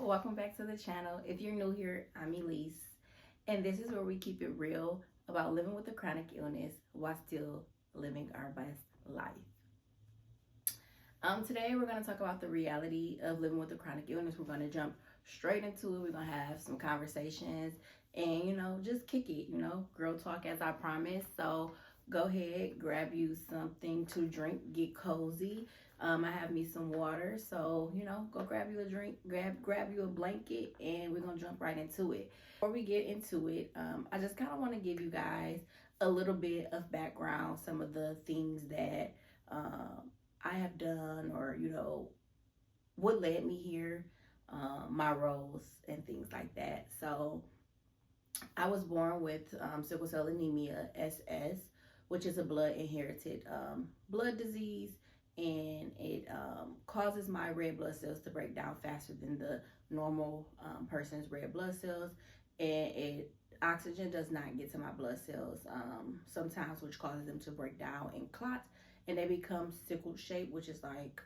welcome back to the channel. If you're new here, I'm Elise, and this is where we keep it real about living with a chronic illness while still living our best life. Today we're going to talk about the reality of living with a chronic illness. We're going to jump straight into it. We're going to have some conversations and just kick it, girl talk as I promised. So go ahead, grab you something to drink, get cozy. I have me some water, so go grab you a drink, grab you a blanket, and we're gonna jump right into it. Before we get into it, I just kind of want to give you guys a little bit of background, some of the things that I have done, or what led me here, my roles and things like that. So I was born with sickle cell anemia, SS, which is a blood inherited blood disease, and it causes my red blood cells to break down faster than the normal person's red blood cells, and oxygen does not get to my blood cells sometimes, which causes them to break down in clots, and they become sickle shaped, which is like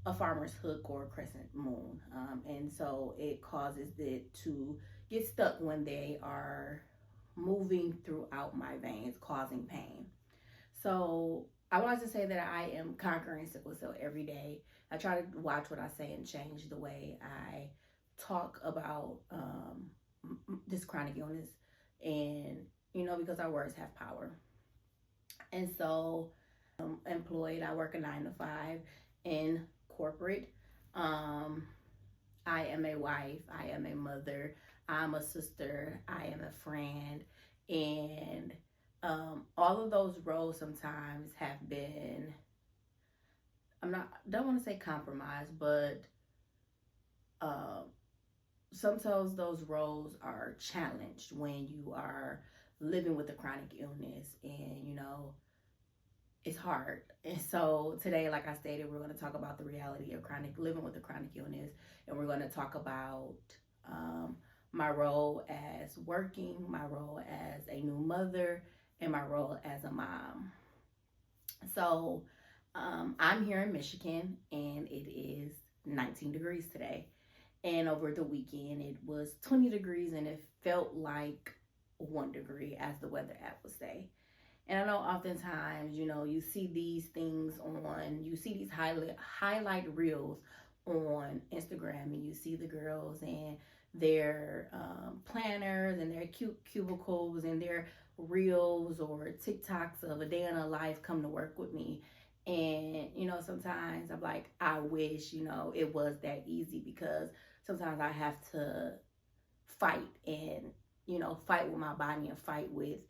a farmer's hook or a crescent moon, and so it causes it to get stuck when they are moving throughout my veins, causing pain. So I would like to say that I am conquering sickle cell every day. I try to watch what I say and change the way I talk about this chronic illness, and because our words have power. And so employed, I work a 9 to 5 in corporate. I am a wife, I am a mother, I'm a sister, I am a friend, and all of those roles sometimes have been, don't want to say compromised, but sometimes those roles are challenged when you are living with a chronic illness, and it's hard. And so today, like I stated, we're going to talk about the reality of living with a chronic illness, and we're going to talk about my role as working, my role as a new mother, and my role as a mom. So I'm here in Michigan, and it is 19 degrees today. And over the weekend, it was 20 degrees, and it felt like 1 degree, as the weather app would say. And I know oftentimes, you see these things you see these highlight reels on Instagram, and you see the girls and their planners and their cute cubicles and their reels or TikToks of a day in a life come to work with me. And, sometimes I'm like, I wish, it was that easy, because sometimes I have to fight and, fight with my body and fight with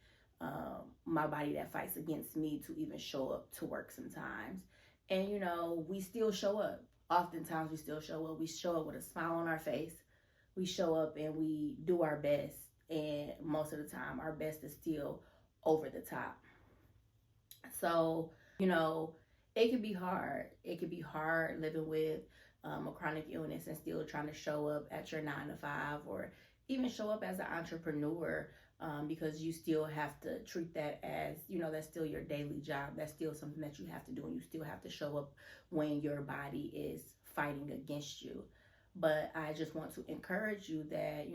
my body that fights against me to even show up to work sometimes. And we still show up. Oftentimes we still show up. We show up with a smile on our face. We show up and we do our best, and most of the time our best is still over the top. So it could be hard. It could be hard living with a chronic illness and still trying to show up at your 9 to 5, or even show up as an entrepreneur, because you still have to treat that as, that's still your daily job. That's still something that you have to do, and you still have to show up when your body is fighting against you. But I just want to encourage you that,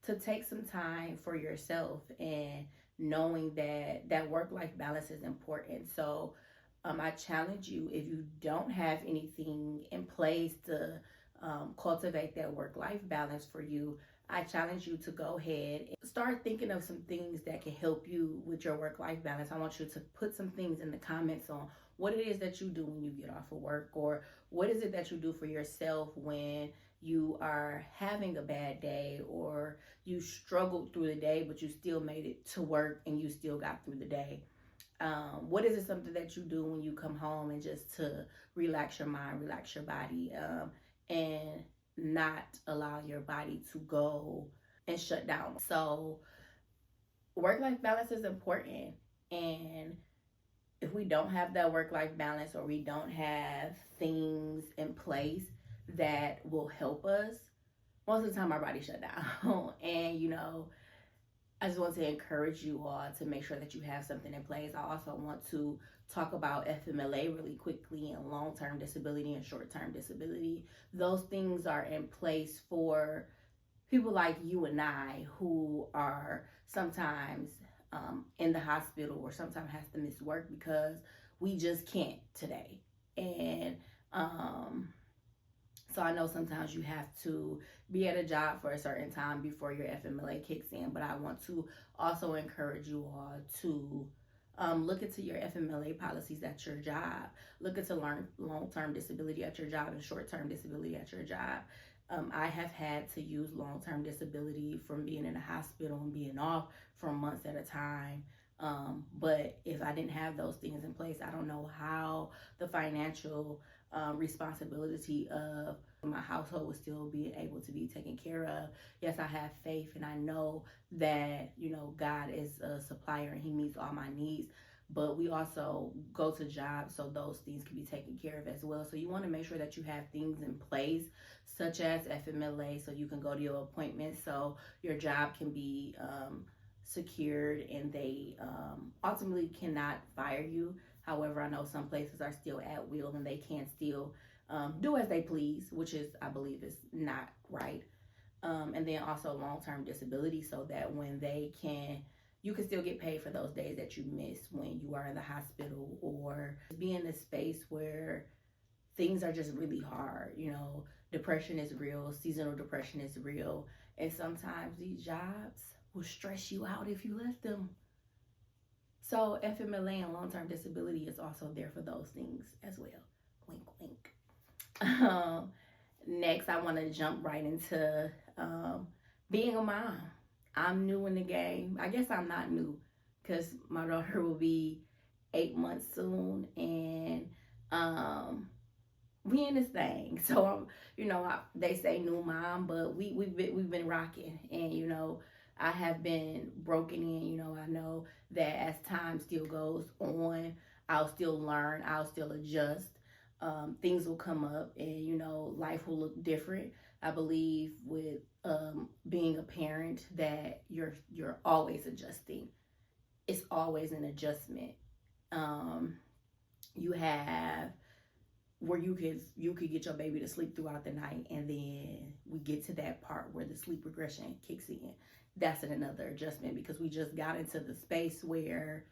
to take some time for yourself, and knowing that work-life balance is important. So I challenge you, if you don't have anything in place to cultivate that work-life balance for you, I challenge you to go ahead and start thinking of some things that can help you with your work-life balance. I want you to put some things in the comments on what it is that you do when you get off of work, or what is it that you do for yourself when you are having a bad day, or you struggled through the day but you still made it to work and you still got through the day. What is it something that you do when you come home, and just to relax your mind, relax your body, and not allow your body to go and shut down. So work-life balance is important, and if we don't have that work-life balance, or we don't have things in place that will help us, most of the time our body shut down. And I just want to encourage you all to make sure that you have something in place. I also want to talk about FMLA really quickly, and long-term disability and short-term disability. Those things are in place for people like you and I who are sometimes in the hospital or sometimes has to miss work because we just can't today. And so I know sometimes you have to be at a job for a certain time before your FMLA kicks in, but I want to also encourage you all to look into your FMLA policies at your job. Look into long-term disability at your job and short-term disability at your job. I have had to use long-term disability from being in the hospital and being off for months at a time. But if I didn't have those things in place, I don't know how the financial responsibility of my household was still being able to be taken care of. Yes, I have faith and I know that, God is a supplier and he meets all my needs, but we also go to jobs so those things can be taken care of as well. So you want to make sure that you have things in place such as FMLA so you can go to your appointments so your job can be secured and they ultimately cannot fire you. However, I know some places are still at will and they can still do as they please, which is, I believe, is not right. And then also long-term disability so that when you can still get paid for those days that you miss when you are in the hospital or be in a space where things are just really hard. Depression is real, seasonal depression is real, and sometimes these jobs will stress you out if you left them. So FMLA and long-term disability is also there for those things as well. Wink, wink. Next, I want to jump right into being a mom. I'm new in the game. I guess I'm not new because my daughter will be 8 months soon, and we in this thing. So they say new mom, but we've been rocking, and I have been broken in. I know that as time still goes on, I'll still learn, I'll still adjust. Things will come up, and life will look different. I believe with being a parent that you're always adjusting. It's always an adjustment. You have where you could get your baby to sleep throughout the night, and then we get to that part where the sleep regression kicks in. That's another adjustment because we just got into the space where,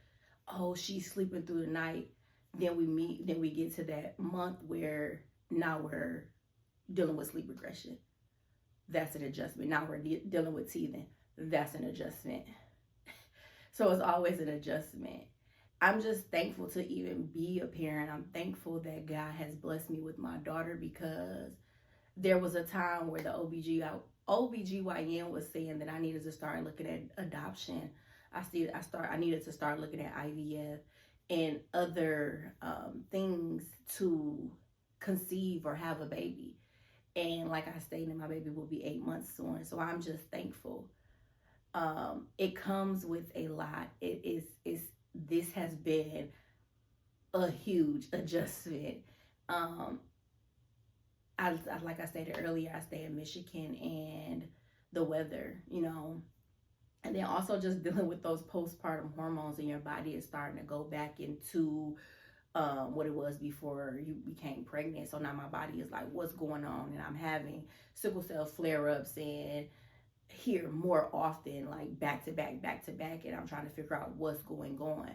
oh, she's sleeping through the night. Then we get to that month where now we're dealing with sleep regression. That's an adjustment. Now we're dealing with teething. That's an adjustment. So it's always an adjustment. I'm just thankful to even be a parent. I'm thankful that God has blessed me with my daughter because there was a time where the OBGYN was saying that I needed to start looking at adoption. I needed to start looking at IVF and other things to conceive or have a baby. And like I stated, my baby will be 8 months soon. So I'm just thankful. It comes with a lot. This has been a huge adjustment. Like I stated earlier, I stay in Michigan, and the weather, and then also just dealing with those postpartum hormones in your body is starting to go back into what it was before you became pregnant. So now my body is like, what's going on? And I'm having sickle cell flare-ups and here more often, like back to back, and I'm trying to figure out what's going on.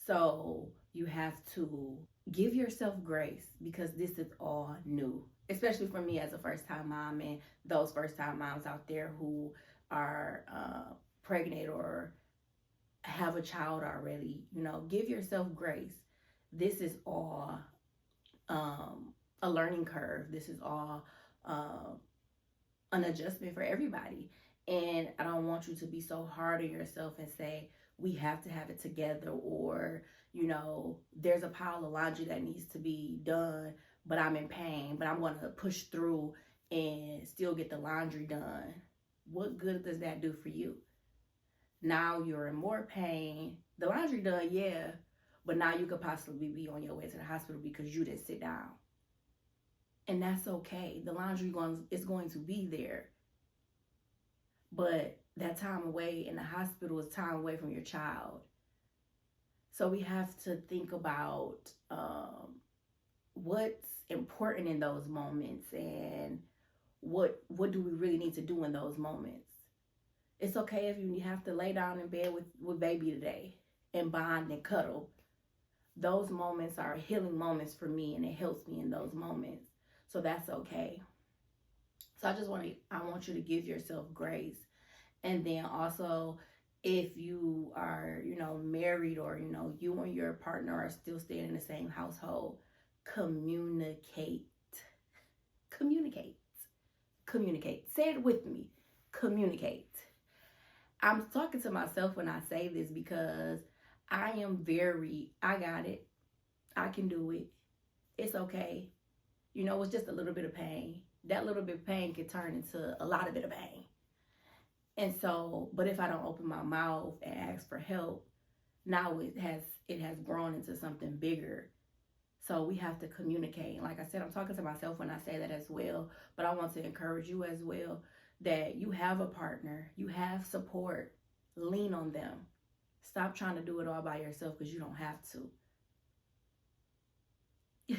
So you have to give yourself grace because this is all new, especially for me as a first-time mom and those first-time moms out there who are pregnant or have a child already. Give yourself grace. This is all a learning curve. This is all an adjustment for everybody. And I don't want you to be so hard on yourself and say, we have to have it together, or, there's a pile of laundry that needs to be done, but I'm in pain, but I'm going to push through and still get the laundry done. What good does that do for you? Now you're in more pain. The laundry done, yeah, but now you could possibly be on your way to the hospital because you didn't sit down. And that's okay. The laundry is going to be there. but that time away in the hospital is time away from your child. So we have to think about what's important in those moments, and what do we really need to do in those moments. It's okay if you have to lay down in bed with baby today and bond and cuddle. Those moments are healing moments for me, and it helps me in those moments. So that's okay. So I want you to give yourself grace. And then also, if you are, married, or, you and your partner are still staying in the same household, communicate. Communicate. Communicate. Say it with me. Communicate. I'm talking to myself when I say this because I got it. I can do it. It's okay. It's just a little bit of pain. That little bit of pain can turn into a lot of bit of pain. And so, but if I don't open my mouth and ask for help, now it has grown into something bigger. So we have to communicate. Like I said, I'm talking to myself when I say that as well. But I want to encourage you as well that you have a partner, you have support. Lean on them. Stop trying to do it all by yourself, because you don't have to.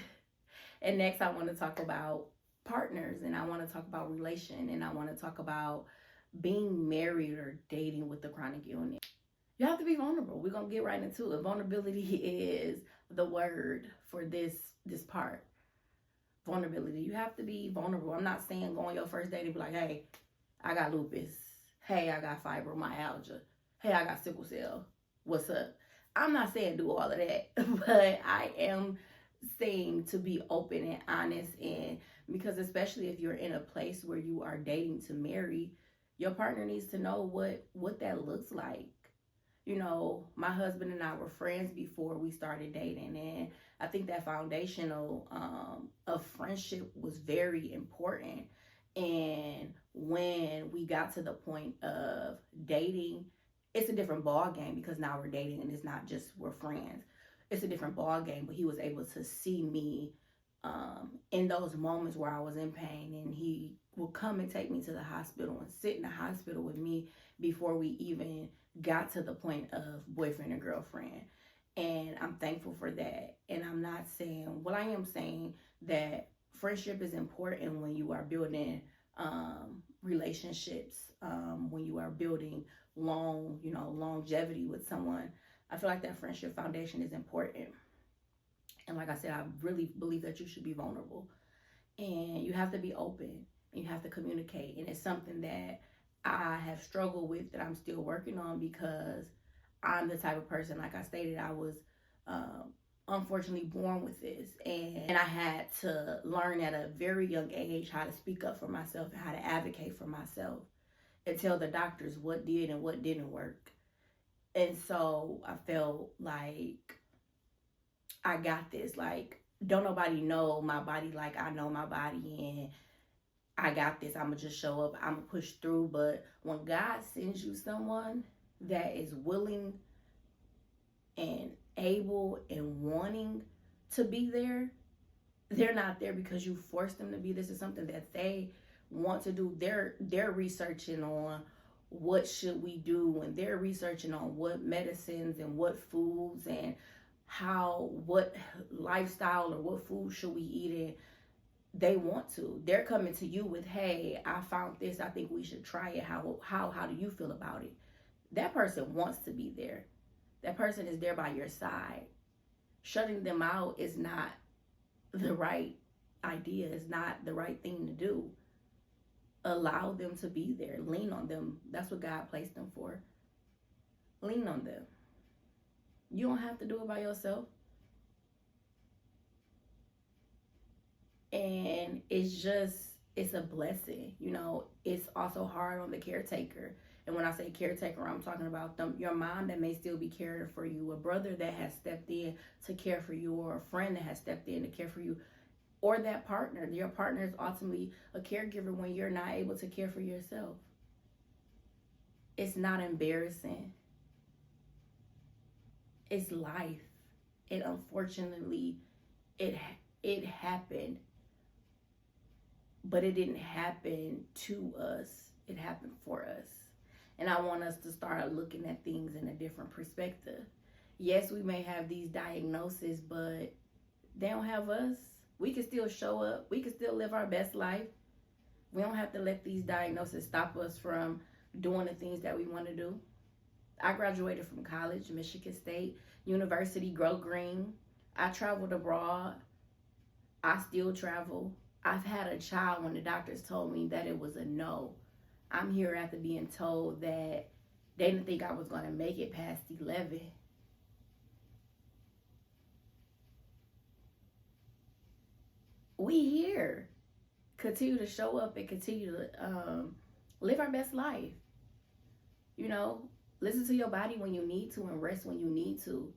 And next, I want to talk about partners, and I want to talk about relation, and I want to talk about being married or dating with the chronic illness. You have to be vulnerable. We're going to get right into it. Vulnerability is the word for this part. Vulnerability. You have to be vulnerable. I'm not saying go on your first date and be like, hey, I got lupus. Hey, I got fibromyalgia. Hey, I got sickle cell. What's up? I'm not saying do all of that, but I am saying to be open and honest, and because especially if you're in a place where you are dating to marry, your partner needs to know what that looks like. My husband and I were friends before we started dating, and I think that foundational of friendship was very important. And when we got to the point of dating, it's a different ball game, because now we're dating and it's not just we're friends. It's a different ball game. But he was able to see me in those moments where I was in pain, and he would come and take me to the hospital and sit in the hospital with me before we even got to the point of boyfriend and girlfriend. And I'm thankful for that. And I'm not saying, well, I am saying that friendship is important when you are building relationships, when you are building longevity with someone. I feel like that friendship foundation is important. And like I said, I really believe that you should be vulnerable, and you have to be open, and you have to communicate. And it's something that I have struggled with, that I'm still working on, because I'm the type of person, like I stated, I was unfortunately born with this, and I had to learn at a very young age how to speak up for myself and how to advocate for myself and tell the doctors what did and what didn't work. And so I felt like I got this. Like, don't nobody know my body like I know my body, and I got this. I'm going to just show up. I'm going to push through. But when God sends you someone that is willing and able and wanting to be there, they're not there because you forced them to be. This is something that they want to do. They're researching on what should we do, and they're researching on what medicines and what foods and what lifestyle or what food should we eat in. They want to. They're coming to you with, hey, I found this. I think we should try it. How do you feel about it? That person wants to be there. That person is there by your side. Shutting them out is not the right idea. It's not the right thing to do. Allow them to be there. Lean on them. That's what God placed them for. Lean on them. You don't have to do it by yourself. And it's a blessing. It's also hard on the caretaker. And when I say caretaker, I'm talking about your mom that may still be caring for you, a brother that has stepped in to care for you, or a friend that has stepped in to care for you, or that partner. Your partner is ultimately a caregiver when you're not able to care for yourself. It's not embarrassing. It's life. And unfortunately, it happened. But it didn't happen to us. It happened for us. And I want us to start looking at things in a different perspective. Yes, we may have these diagnoses, but they don't have us. We can still show up. We can still live our best life. We don't have to let these diagnoses stop us from doing the things that we want to do. I graduated from college, Michigan State University, Grow Green. I traveled abroad. I still travel. I've had a child when the doctors told me that it was a no. I'm here after being told that they didn't think I was going to make it past 11. We here. Continue to show up and continue to live our best life. You know, listen to your body when you need to and rest when you need to.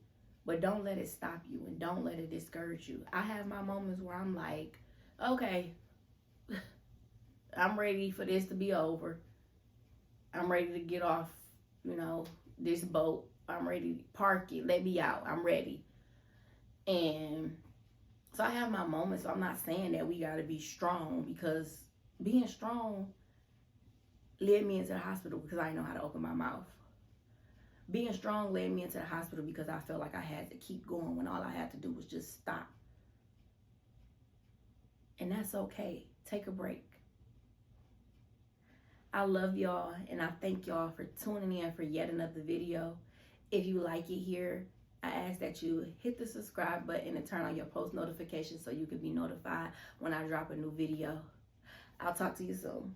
But don't let it stop you and don't let it discourage you. I have my moments where I'm like, okay, I'm ready for this to be over. I'm ready to get off, this boat. I'm ready to park it. Let me out. I'm ready. And so I have my moments. So I'm not saying that we got to be strong, because being strong led me into the hospital because I didn't know how to open my mouth. Being strong led me into the hospital because I felt like I had to keep going when all I had to do was just stop. And that's okay. Take a break. I love y'all, and I thank y'all for tuning in for yet another video. If you like it here, I ask that you hit the subscribe button and turn on your post notifications so you can be notified when I drop a new video. I'll talk to you soon.